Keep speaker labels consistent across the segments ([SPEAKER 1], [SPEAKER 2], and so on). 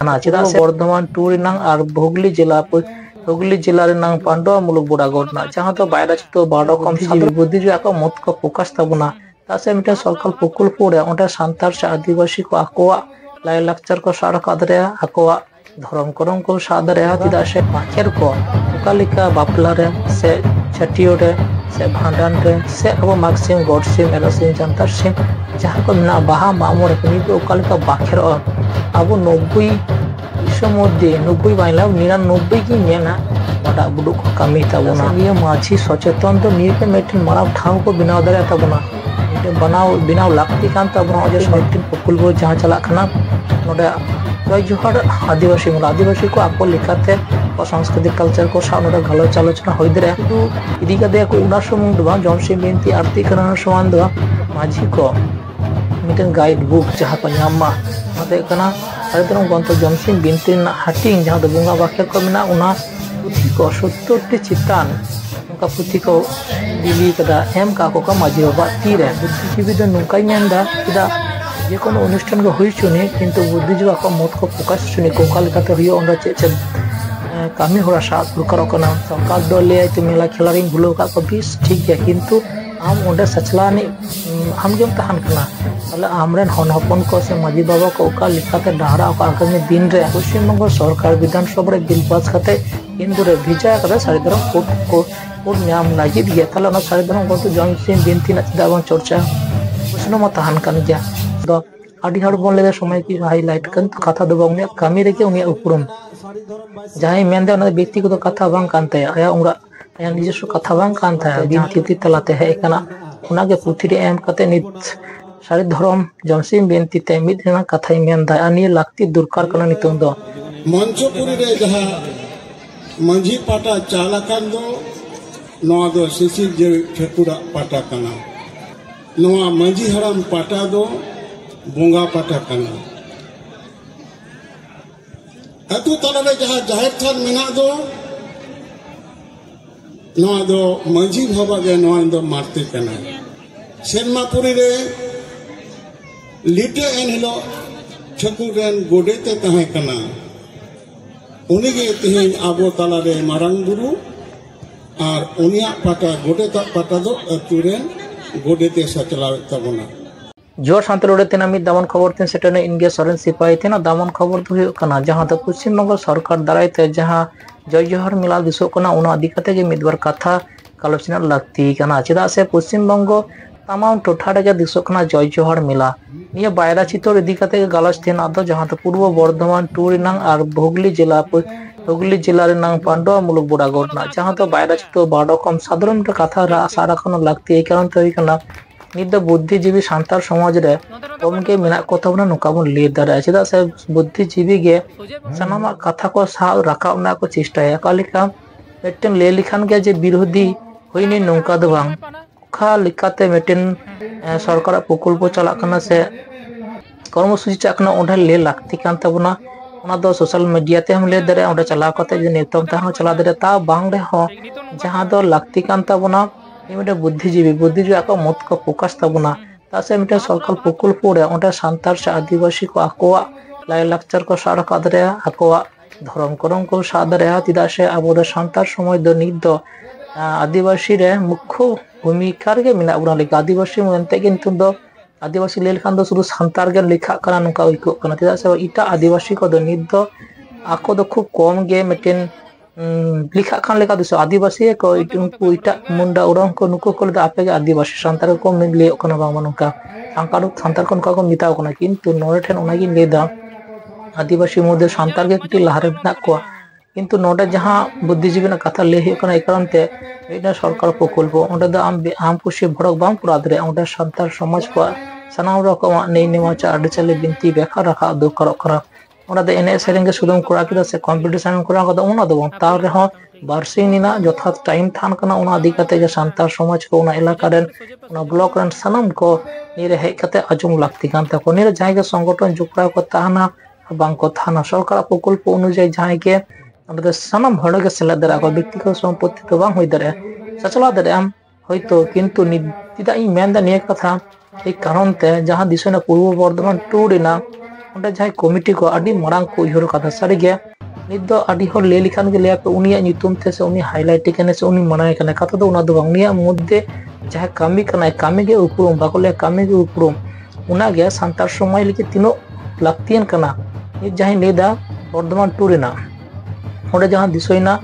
[SPEAKER 1] चेदा से बर्धमान टूर और हुगली जिला पांडुआ मुलुक बोडागढ़ जहाँ तो बायरा चितो बारो कम बुद्धि जो मत को फोकास तबना से मिटे सरकार प्रकल्परे अंडे सान्तार से आदिवासी को आकोआ लाई लाक्चर को साब रखा आकोआ धर्म करम को साब चेदा से पाखेर को उकालिका बापलारे से छाटियो से भांडान से अब मागसिम गड़सिम एरसिम जानतार सिम जहाँ को मेना बाहा मामोरे उकालिका बाखेर अब 90 मध्य 90 बाइला 99 की मेना बड़ा बुडू को कमी तबना ये माझी सचेतन तो निये मेटिन माराव ठाव को बनाव दारे तबना बनाव लाक्ति कान तबना जे मिटिन प्रकल्प जहाँ चला खाना नोडे जय जोहार आदिवासी को आको लेखाते सांस्कृतिक कल्चर को साब नोडे गलत आलोचना होई दरे शुधु इदी कते को उना समूह दो जमसिम बिनती आरती करना समान दो माझी को मिटिन गाइड बुक जहाँ को नामा नाते कना सारे गंत जमसिम बिनती हाटिंग जहाँ तो बंगा बाखेर को मेना उना पुथी को 70 चितान उनका पुथी को बिली कदा एम का को माझी बाबा तीरे बुद्धिजीवी दो नुका मेनदा चेदा जे कोनो अनुष्ठान को हुई चुने किंतु बुद्धिजीवी को मत को फोकास चुने कोका लेकाते हुयो ओंडा चे कमी हरा साब दरकार कना सरकार दो ले तो मेला खेलारिन भुलो का को बीस ठीक है किंतु आम ओंडे सचलानी हम गेम तहन कना ताले आमरेन हन हपन को से माझी बाबा को ओका लेकाते डाहरा को आगामी दिन रे पश्चिम बंग सरकार विधानसभा रे बिल पास करते किंतु रे भिजा कदा सारे धरम कोट नाम लागिद गया ताले ना सारे धरम को जमसिम बिनती ना चेदा बन चर्चा प्रश्न म तहन कन गया दो आदि हर बोन ले समय की हाईलाइट कन कथा दो बंग कामी रे के उनी उपरम जहां मेनदे उना व्यक्ति को कथा बांग कानते आया उंगा आया निजस्व कथा बांग कानता है बिनती तलाते है एकना उना के पुथी रे एम कते नित सारे धर्म जमसिम बिनती ते मिद रेना कथाई मेनदा अनि लाक्ति दुरकार कना नितुंग दो
[SPEAKER 2] मंचपुरी रे जहां मंझी पाटा चालकान दो नोआ दो सिसिर जे ठेकुरा पाटा कना नोआ मंझी हराम पाटा दो बोंगा पाटा कना अतु तलरे जहां जाहिर थान मेना दो नोआ दो मंझी बाबा गे नोआ दो मारते कना सेनमापुरी रे लिटे एन हिलो ठकुरेन गोडेते तहे कना उनी गे तेहेन आबो तलारे मारांग बुरु और उनिया पाटा गोडेता पाटा दो अतुरेन गोडेते सचलावे तबना
[SPEAKER 1] जोर शांति रोडे तेना मिद दामन खबर तीन सेटने इनगे सरेन सिपाही तेना दामन खबर तो हुयो कना जहां तो पश्चिम बंग सरकार दारायते जहां जय जोहर मेला दिसो कना उना अधिकते जे मिदबार कथा आलोचना लगती कना चेदा से पश्चिम बंग तमाम टोठा रे दिसो कना जय जोहर मेला निया बायरा चितोर इदिकते गालच तेन आदो जहां तो पूर्व बर्धमान टूर और हुगली जिला पांडुआ मुलुक बोडागढ़ जहां तो बायरा चितो बारो कम साधारण कथा आशा रखना लगती कारण तो कना नित बुद्धिजीवी सान्तार समाज रे कमगे मेना को तबना नुका बन ले दारा चेदा से बुद्धिजीवी गे सनामा कथा को साब राकाबना को चेष्टाया कालिका मेटेन ले लिखान के जे विरोधी होइनी नौका दो बांग खा लिखाते मेटेन सरकार प्रकल्प चला कना से कर्मसूची चाकना ओंडे ले लाक्ति कान तबना ओना दो सोशल मीडिया ते हम ले दारे ओंडे चला कते जे नेतम ता हो चला दारे ता बांग रे हो जहां दो लाक्ति कान तबना ये बुद्धिजीवी आको मत को फोकास तबना से मिटे सरकार प्रकल्परे ओंडे सान्तार से आदिवासी को आकोआ लाई लाक्चर को साब रखा आकोआ धर्म करम को साब चेदा से अब सान्तार समय दो नित दो आदिवासी रे मुख्य भूमिका रे मेना बुना लेका आदिवासी मनते के नितुं दो आदिवासी ले लेखान दो शुधु सान्तार गे लेखा कना नुका उइको कना चेदा से इटा आदिवासी को दो नित दो आको दो खूब कम गे मेटेन लिखा खान लेका दिसो आदिवासी को उनको इटा मुंडा उरंग को नुको को आपे आदिवासी सान्तार को ले कना बांग नुका सान्तार को नुका को मिताव कना किंतु नोडे ठेन ओनागी लेदा आदिवासी मध्य सान्तार गे कटी लहारे बिना को किंतु नोडे जहां बुद्धिजीवी ना कथा ले कना ए कारण ते एटा सरकार प्रकल्प ओंडे दो आम खुशी भड़क बांग पुरा दरे ओंडे सान्तार समाज को सनाम रकम नै नेमाचा आडे चले बिनती बेखा रखा दरकार करा ओना दे एने सेरेंगे सुदम कोरा किदा से कंपटीशन कोरा कदा ओना दो तार रे हो बारसिंग निना यथार्थ टाइम थान कना ओना अधिकते जे सान्तार समाज को ओना इलाका रेन ओना ब्लॉक रेन सनम को निरे हेज कते आजम लागती कान तको निरे जाय के संगठन जुकरा को ताना बांग को थाना सरकार प्रकल्प अनुसार जाय के ओना सनम हड़ के सेला दरा को व्यक्तिगत सम्पत्ति तो बांग होय दरे सचला दरे हम होयतो किंतु निदा इ मेनदा निये कथा ए कारण ते जहां दिसना पूर्व Bardhaman tour onde jahai committee ko adi marang ko uyhor kata sari ge nit do adi hor lay likhan ge lay ko unia nyutum te se uni highlight kane se uni manai kane kata do una do bang unia moddhe jahai kami kanai kami ge uprum bako lay kami ge uprum una ge santar somay liki tino laktian kana nit jahai leda Bordhaman tour ena onde jahan disoina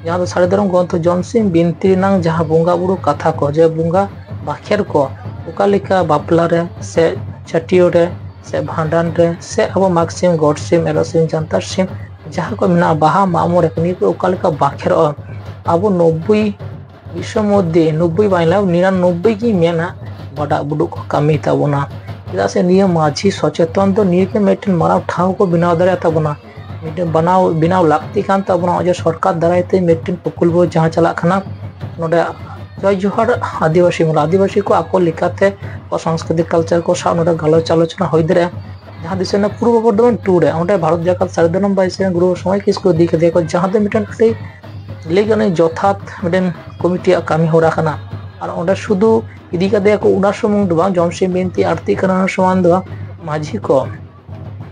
[SPEAKER 1] jahan do sare daram gonto jomsim binti nang jahan bunga buru katha ko je bunga bakher ko ukalika bapla re se chatiyo re se bhandan re se abo maksim godsim erosim jantar sim jahan ko mena baha mamore kani ko ukalika bakher abo 90 বিশ্ব মধ্যে 90 বাইলা 99 কি মেনা বড় বুড়ো को कमी ताबोना चेदा से नियम माझी सचेतन तो निये के मेटन माराव ठाव को बिनाव दारे ताबोना मेटन बनाव लागती कान ताबोना जे सरकार दारायते मेटन पकुलबो जहां चला खाना नोडे जय जोहार आदिवासी को आको लिखाते और सांस्कृतिक कल्चर को सा नोडे गालोच आलोचना होई दरे जहां दिसना पूर्व बर्धमान टूर ओंडे भारत जाकात सारदनम बाइसे गुरु समय किसको दिखे देखो जहां दे मेटन अति लेगने जथात मेटन कमिटी कमी हो रहा और ओंडे शुधु इदी कदे को उना समूह दो जमसिम बिनती आरती करना समान दो माझी को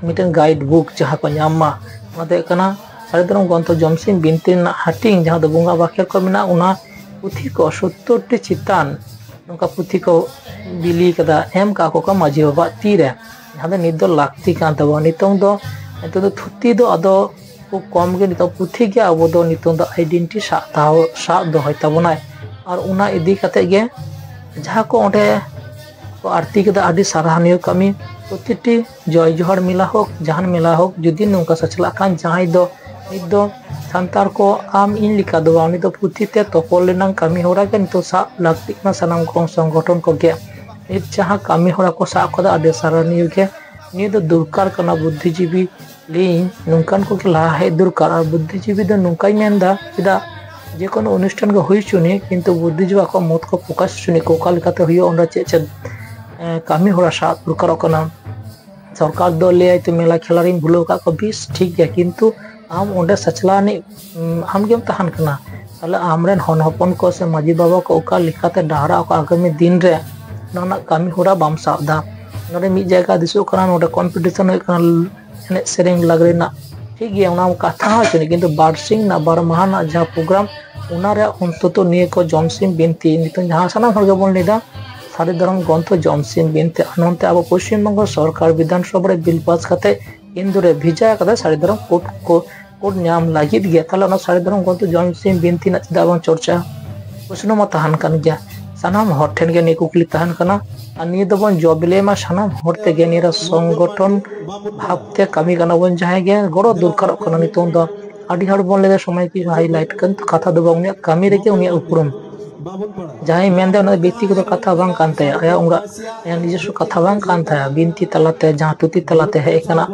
[SPEAKER 1] मिटन गाइड बुक जहां को नामा ओनाते कना सारेदरम गंतो जमसिम बिनती हाटिंग जहां दो बुंगा बाखेर को मिना उना पुथी को 70 टी चितान नोका पुथी को बिली कदा एम का को माझी बाबा तीरे जहां दो निद लागती कान तबो नितों दो थुती दो अदो को कम गे नितो पुथी गे अबो दो नितों दो आइडेंटिटी सा दो होय तबोनाय और उना इदी कते गे जहाँ को ओंडे को आरती के आदि सराहनीय कमी प्रतिटी जय जोहर मेला होक जहान मेला होक जुदी नौका सचला कान जहां दो नित दो संतार को आम इन लिखा दो उनी दो पुथीते तोपल लेनां कमी होरा के नितो सा लागती ना सनाम को संगठन को गे नित जहां कमी होरा को सा को आदि सराहनीय के नि दो दुरकार कना बुद्धिजीवी लिंग नौकान को ला है दुरकार और बुद्धिजीवी दो नौकाई मेंदा चिदा जे कोनो अनुष्ठान को हुई चुनी किंतु बुद्धिजीवी को मत को प्रकाश चुनी को कालकाते हुई ओंडा चे कमी होरा सात प्रकार कना सरकार दो ले तो मेला खेलारिन भूलो का को बीस ठीक है किंतु आम ओंडे सचलानी आम गेम तहन कना ताले आमरेन हन हपन को से माजी बाबा को ओका लिखाते डाहरा को आगामी दिन रे नाना कमी होरा बाम सादा नोडे मी जगह दिसो कना नोडे कंपटीशन होय कना एने सेरेंग लागरे ना ठीक है उना कथा चुनी किंतु बारसिंग ना बारमाहा ना जहां प्रोग्राम उना रे अंतत निये को जमसिम बिनती नितन जहां साना हर गबन लेदा सारे धर्म ग्रंथ जमसिम बिनती अनंते अब पश्चिम बंग सरकार विधानसभा रे बिल पास करते इंदुरे भिजा कदा सारे धर्म कोर्ट नाम लागित गया ताले ना सारे धर्म ग्रंथ जमसिम बिनती ना चिदा बन चर्चा प्रश्न मा तहन कान गया सानाम हर ठेन गे नि कुकली तहन कना और निये दबन जबले मा सानाम हरते गे निरा संगठन भावते कमी कना बन जहां गे गड़ो दुरकार कना नितों दो आदि हर बन ले समय की हाईलाइट कन तो कथा दो बंग कमी रे के उनी उपरम जहां मेंदे उन व्यक्तिगत कथा बांग कानते आया उंगा या निजस्व कथा बांग कानता बिनती तलाते जहां तुति तलाते है कना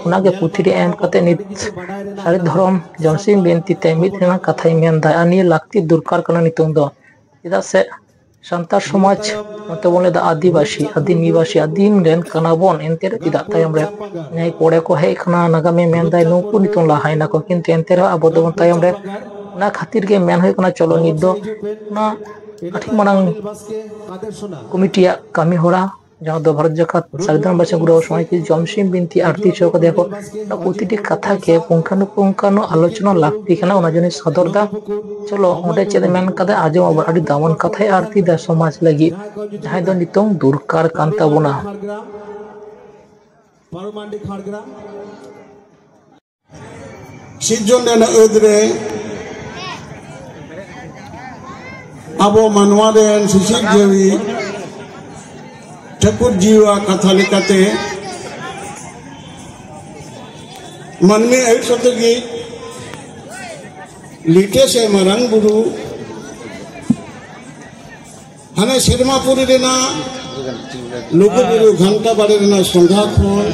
[SPEAKER 1] उना के पुथी रे एम कते नित सारे धर्म जमसिम बिनती ते मित ना कथाई मेंदा अनि लागती दुरकार कना नितों दो इदा से संतार समाज नते बोले दा आदिवासी आदिनिवासी आदिम रेन कनाबोन एनते चिदा तायम रे नै कोड़े को हे खना नागामे मेंदाय नुकु नितों लाहायना को किंतु एनते रे आबो दो तायम रे ना खातिर के मेन होय कना चलो नित दो ना आठी मनांग कमिटिया कमी होरा जहां दो भारत जाकात सारदान बासे गुरु समय की जमसिम बिनती आरती चौक देखो ना प्रतिटी कथा के पुंखानु आलोचना लागती कना उना जने सदरदा चलो ओंडे चेद मेन कदा आजम अब आडी दामन कथाय आरती दा समाज लगी जहां दो नितों दुरकार कांता बोना
[SPEAKER 2] सिजन ना अदरे अबो मनवारे सिसिक जेवी ठाकुर जीवा कथा लेकाते मन में आई सतगी लीटे से मरंग बुरु हने सिरमापुरी रेना लुगु बुरु घंटा बाड़े रेना संघा खोन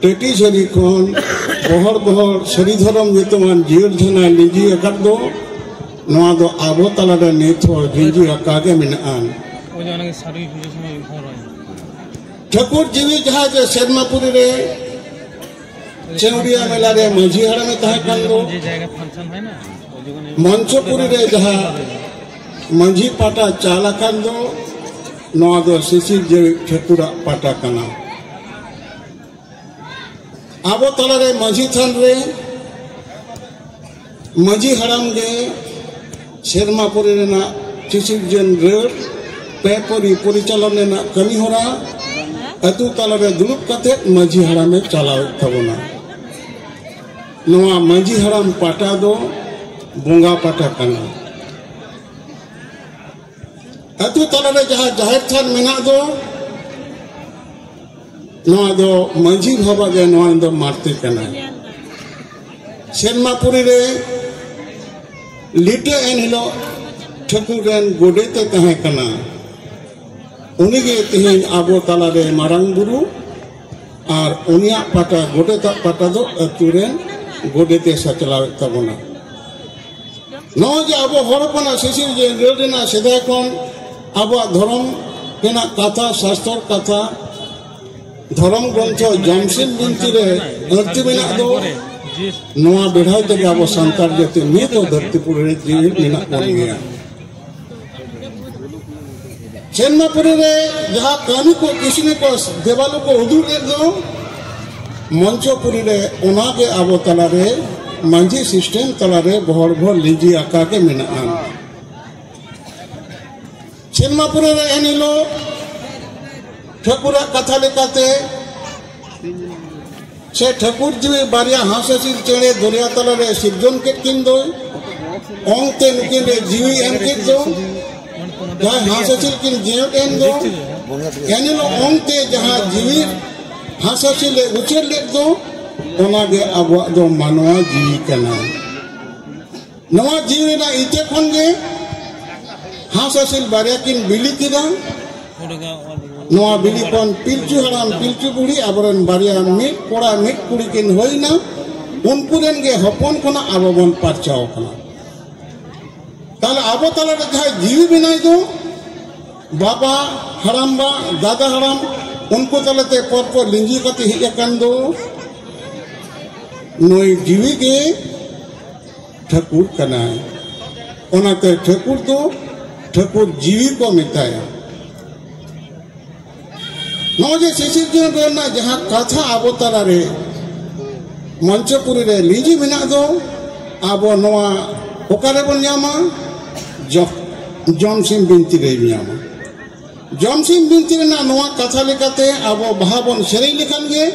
[SPEAKER 2] टेटी सरी खोन बहर सरी धरम जेतमान जीर धना निजी अकद दो नवा दो आबो तला रे नेथो गिंजी अकागे मिनान ठाकुर जीवी जहां जे शर्मापुरी रे चेउड़िया मेला रे माझी हड़ा में तहे कान दो मंचपुरी रे जहां माझी पाटा चाला कान दो नवा दो सिसिर जे ठाकुरा पाटा कना आबो तलारे माझी थान रे माझी हराम गे शेरमापुरी रेना चिसिजन रेर पेपरी परिचालन रेना कमी होरा अतु तलारे दुलुप कते माझी हरामे चलाव तबना नवा माझी हराम पाटा दो बोंगा पाटा कना अतु तलारे जहां जाहिर थान मेना दो नवा दो माझी भाबा गे नवा दो मारते कना शेरमापुरी रे लिटे एन हिलो ठकुरन गोडेते तहे कना उनिगे तिहिन आबो तलारे मारांग बुरु और उनिया पाटा गोडेता पाटा दो अतुरे गोडेते सचलाव तबना नो जे आबो हरपना सिसिर जे रेडना सेदाय कोन आबो धर्म केना कथा शास्त्र कथा धर्म ग्रंथ जमसिन बिनती रे धरती मेना दो नवा बेढ़ाई तक आबो संतार जते नित धरतीपुर रे जीव मेना कोन गया शेरमापुरी रे जहां कानी को किसने को देवालो को उदूर ले दो मंचपुरी रे ओना के आबो तला रे मांझी सिस्टम तला रे भोर भोर लिजी आका के मेना आन शेरमापुरी रे एनिलो ठकुरा कथा लेकाते से ठकुर जी बारिया हांससिल चेड़े दरिया तला रे सिरजन के किन दो ओंगते नुकिन रे जीवी एम के दो जहां हांससिल किन जीव एम दो एनिलो ओंगते जहां जीवी हांससिल उचेर ले दो ओना गे आबो दो मानवा जीवी कना नवा जीवी ना इते खन गे हांससिल बारिया किन बिली किदा नवा बिली कोन पिलचु हराम पिलचु बुढ़ी आबरन बारिया मिट कोड़ा मिट कुड़ी किन होइना उनकुरेन गे हपन खना आबो बन पारचाओ खना ताले आबो ताला रे जहां जीवी बिनाई दो बाबा हराम बा दादा हराम उनको तलते पर पर लिंजी कते हिया कान दो नोई जीवी गे ठकुर कना ओनाते ठकुर दो ठकुर जीवी को मिताया नौजे सिसिर रेना जहां कथा आबो तला रे मंचपुरी रे लिजी मेना दो आबो नवा ओकारे बन न्यामा जमसिम बिनती रे न्यामा जमसिम बिनती रेना नवा कथा लेकाते आबो बहाबन सेरेई लेखान गे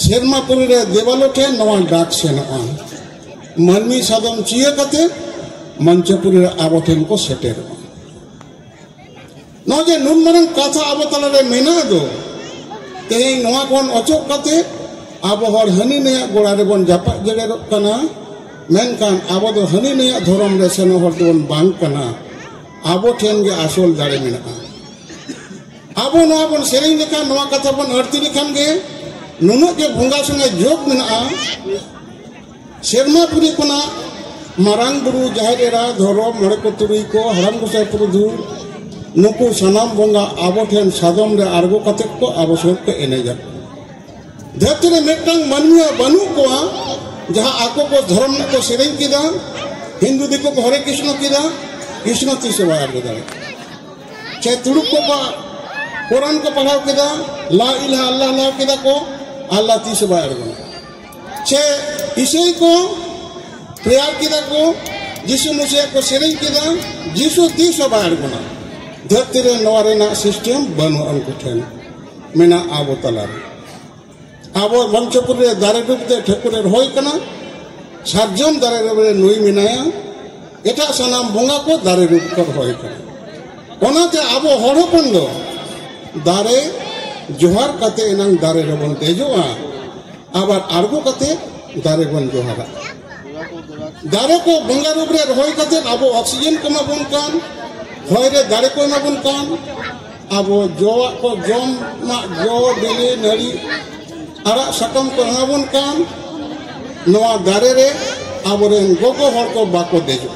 [SPEAKER 2] शेरमापुरी रे देवालो ठे नवा डाक सेनआ मनमी सादम चिया कते मंचपुरी रे आबो ठेन को सेटेर नौजे नुन मरंग कथा आबो तला रे मेना दो तेहे नवा कोन अचोक कते आबो हर हनी ने गोड़ा रे बन जापा जगेरो कना मेनकान आबो दो हनी ने धर्म रे सेनो हर दोन बांग कना आबो ठेन गे आसोल दाड़े मेना आबो नवा बन सेरेई लेखा नवा कथा बन अर्थी लेखान गे नुनो के भोंगा संगे जोग मेना शेरमापुरी कोना मारांग बुरु जाहेर एरा धर्म मरे को तुरुई को हराम गोसाई पुरुधु नुकु सनाम बोंगा आबो ठेन सादम रे आरगो कते को आबो सब के एनेजा धरती रे मेटंग मनमिया बनु को जहां आको को धर्म ने को सेरेई किदा हिंदू दिको को हरे कृष्ण किदा कृष्ण ती सेवा आरगो दारे चे तुरु को कुरान को पढ़ाओ किदा ला इलाहा अल्लाह ला किदा को अल्लाह ती सेवा आरगो चे ईसाई को प्रेयर किदा को यीशु मसीह को सेरेई किदा यीशु ती सेवा आरगो धरती रे नवा ना सिस्टम बनु अंको ठेन मेना आबो तला आबो मंचपुर रे दारे डुबते ठकुर रे होय कना सारजम दारे रे नुई मिनाया एटा सनाम बोंगा को दारे रूप कर होय कना ओनाते आबो हरपन दो दारे जोहार कते एनांग दारे रे बन देजोआ आबार आरगो कते दारे बन जोहारा दारे को बोंगा रूप रे होय कते आबो ऑक्सीजन कमा बन कान होय रे दारे को ना बन कान आबो जो को जम मा जो बिली नड़ी आरा सकम को ना बन कान नवा दारे रे आबो रे गोगो हर को बाको देजो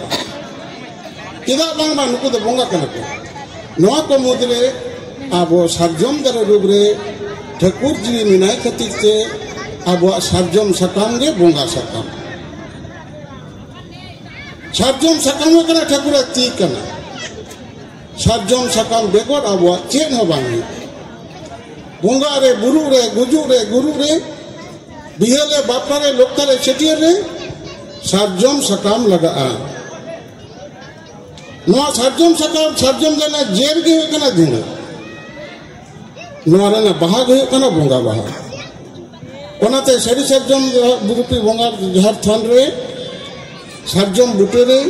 [SPEAKER 2] किदा बांग बा नुको दो बोंगा कना को नवा को मुदरे आबो सारजम दारे रूप रे ठकुर जी मिनाय खतिर से आबो सारजम सकाम गे बोंगा सकाम सारजम सकाम कना ठकुर ती कना सारजम सकाम बेगर आबो चेन हो बांगी बोंगा रे बुरु रे गुजु रे गुरु रे बिहले बापरे लोकतारे छटियर रे सारजम सकाम लगा नवा सारजम सकाम सारजम देना जेर गे कना धुना नवा रेना बाहा गे कना बोंगा बाहा ओनाते सरी सारजम बुरुपी बोंगा जहर थान रे सारजम बुटे रे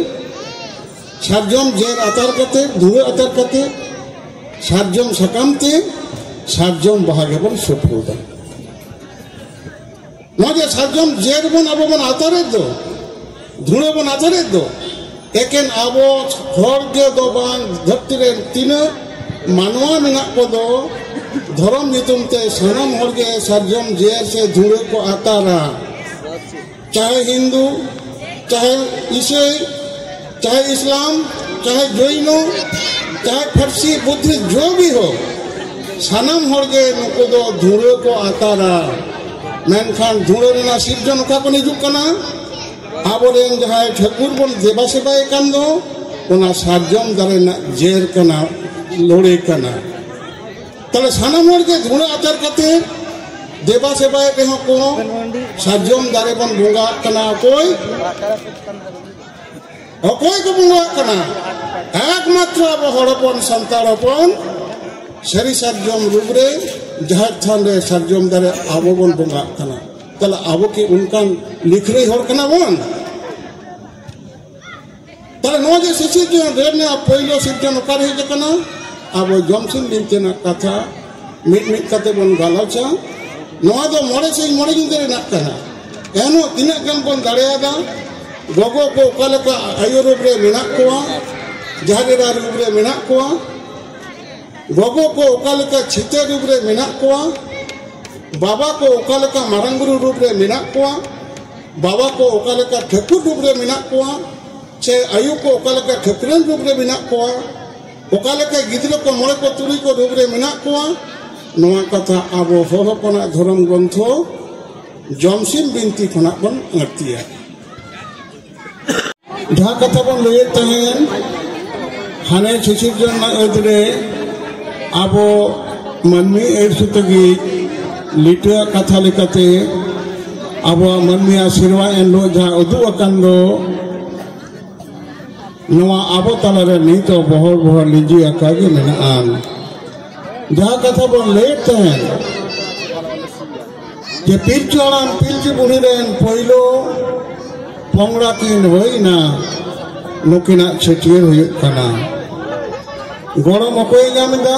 [SPEAKER 2] सारजम जेर आतार कते धुए आतार कते सारजम सकाम ते सारजम बाहा गे बन सुपुदा नवा सारजम जेर बन अब बन आतारे दो धुए बन आतारे दो एकेन आबो हर के दो बांग धरती रे तीन मानवा मेना को दो धर्म नितुम ते सनम हर के सारजम जेर से धुए को आतारा चाहे हिंदू चाहे ईसाई चाहे इस्लाम चाहे जैनो चाहे फरसी बुद्धिस्ट जो भी हो सनम हर के नुको दो धुए को आतारा मेनखान धुए रेना सिरजन का को निजुक कना आबोरेन जहाय ठाकुर बन देवा सेवाय कान दो ओना सारजम दारे ना जेर कना लोड़े कना तले सानाम हर के धुए आचार कते देवा सेवाय के को सारजम दारे बन बोंगा कना कोई को बोंगा कना एकमात्र अब हड़पन संतान हपन सरी सारजम रूपरे जहाज थान रे सारजम दारे आबो बन बोंगा कना तले आबो के उनकान लिखरे हर कना बन तले नो जे सिसिजन रेने पहिलो सिजन ओकार हे कना आबो जमसिन बिनतेना कथा मिट मिट कते बन गालाचा नोआ दो मोरे से मोरे दिन रे ना कना एनो तिना गन बन दाड़ेयादा गोगो को ओकालका आयो रूप रे मेना कोआ जहारेरा रूप रे मेना कोआ गोगो को ओकालका छिते रूप रे मेना कोआ बाबा को ओकालका मारंगुरु रूप रे मेना कोआ बाबा को ओकालका ठाकुर रूप रे मेना कोआ से आयु को ओकालका ठाकुरन रूप रे मेना कोआ ओकालका गिद्र को मोरे को तुरी को रूप रे मेना कोआ नोआ कथा आबो होहपना धर्म ग्रंथ जमसिन बिनती खना बन नतिया जहाँ कथा बन लय तहेन हाने सिसिरजन ना अदरे आबो मनमी एरसुतगी लिटा कथा लेकाते आबो मनमिया सिरवा एनलो जहाँ उदु अकान दो नवा आबो तालारे नीतो बहर बहर लिजी अकागे मेनाआन जहाँ कथा बन लय तहेन जे पिलचु आराम पिलचु बुढ़ी रेन पहिलो पंगड़ा किन होइना नुकिना छटियर हुयुग कना गरम अकोय ᱧᱟᱢᱮᱫᱟ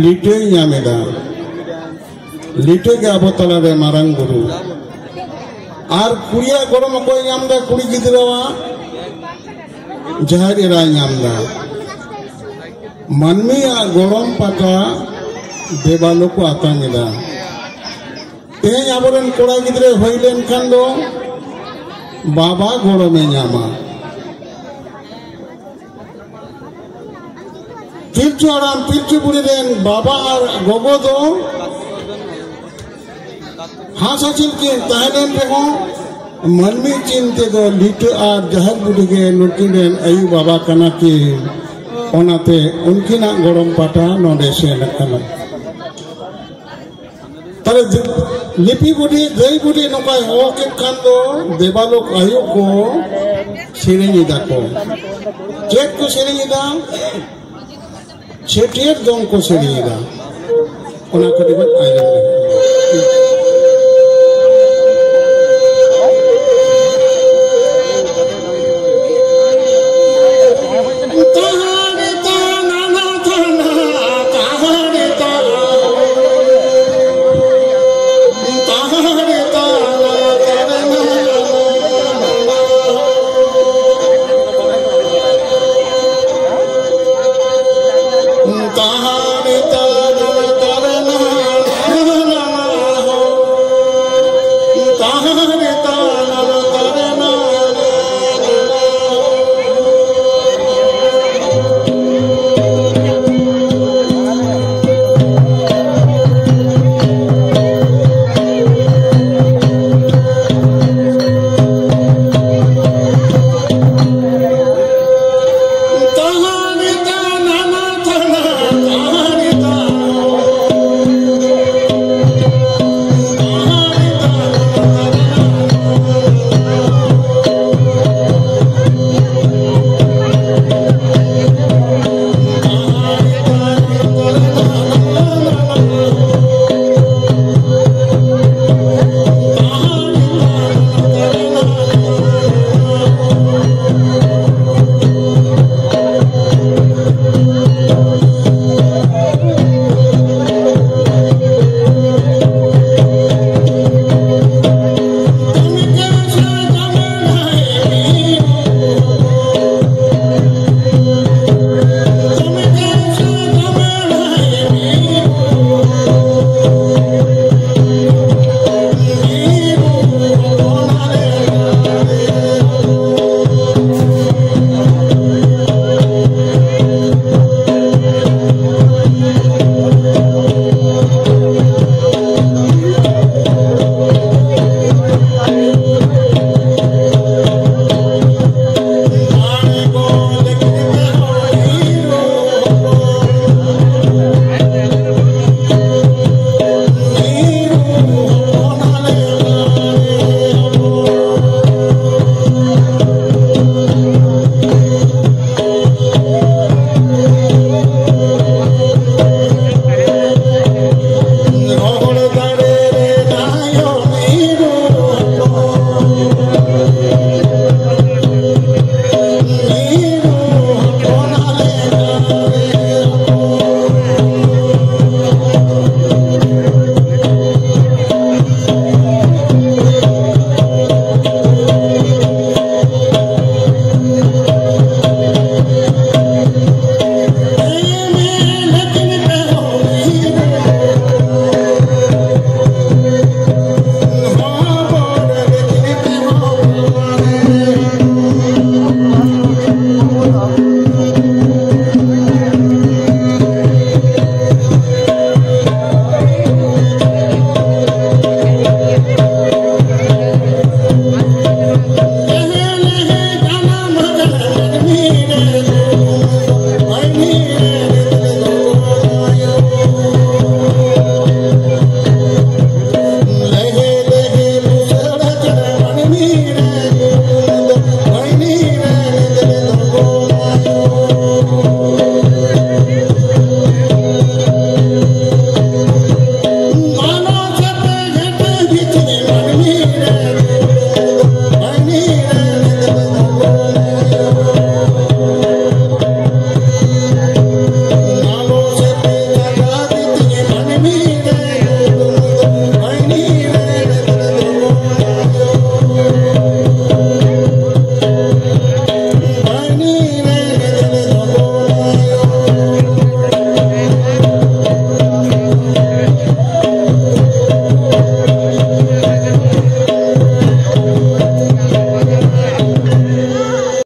[SPEAKER 2] लिटे ᱧᱟᱢᱮᱫᱟ लिटे के आबो तलारे मारांग गुरु आर कुड़िया गरम अकोय ᱧᱟᱢᱫᱟ कुड़ी गिद्रावा जहार एरा ᱧामदा मनमिया गरम पाटा देवालो को आतांगेदा तेज आबोरेन कोड़ा गिद्रे होइलेन खान दो बाबा गरमे ᱧामा पिलचु आराम पिलचु बुढ़ी रेन बाबा और गोगो दो हासा चिलके ताहेलेन रेहो मनमी चिंते दो लिटो और जहर बुढ़ी के नुकिन रेन आयु बाबा कना की ओनाते उनकिना गरम पाटा नोडे से नकना तले लिपि बुढ़ी दई बुढ़ी नोकाय हो के खान दो देवालोक आयु को सेरेनिदा को चेक को सेरेनिदा छेटियर दों को सेरेनिदा ओना को दिबत आयु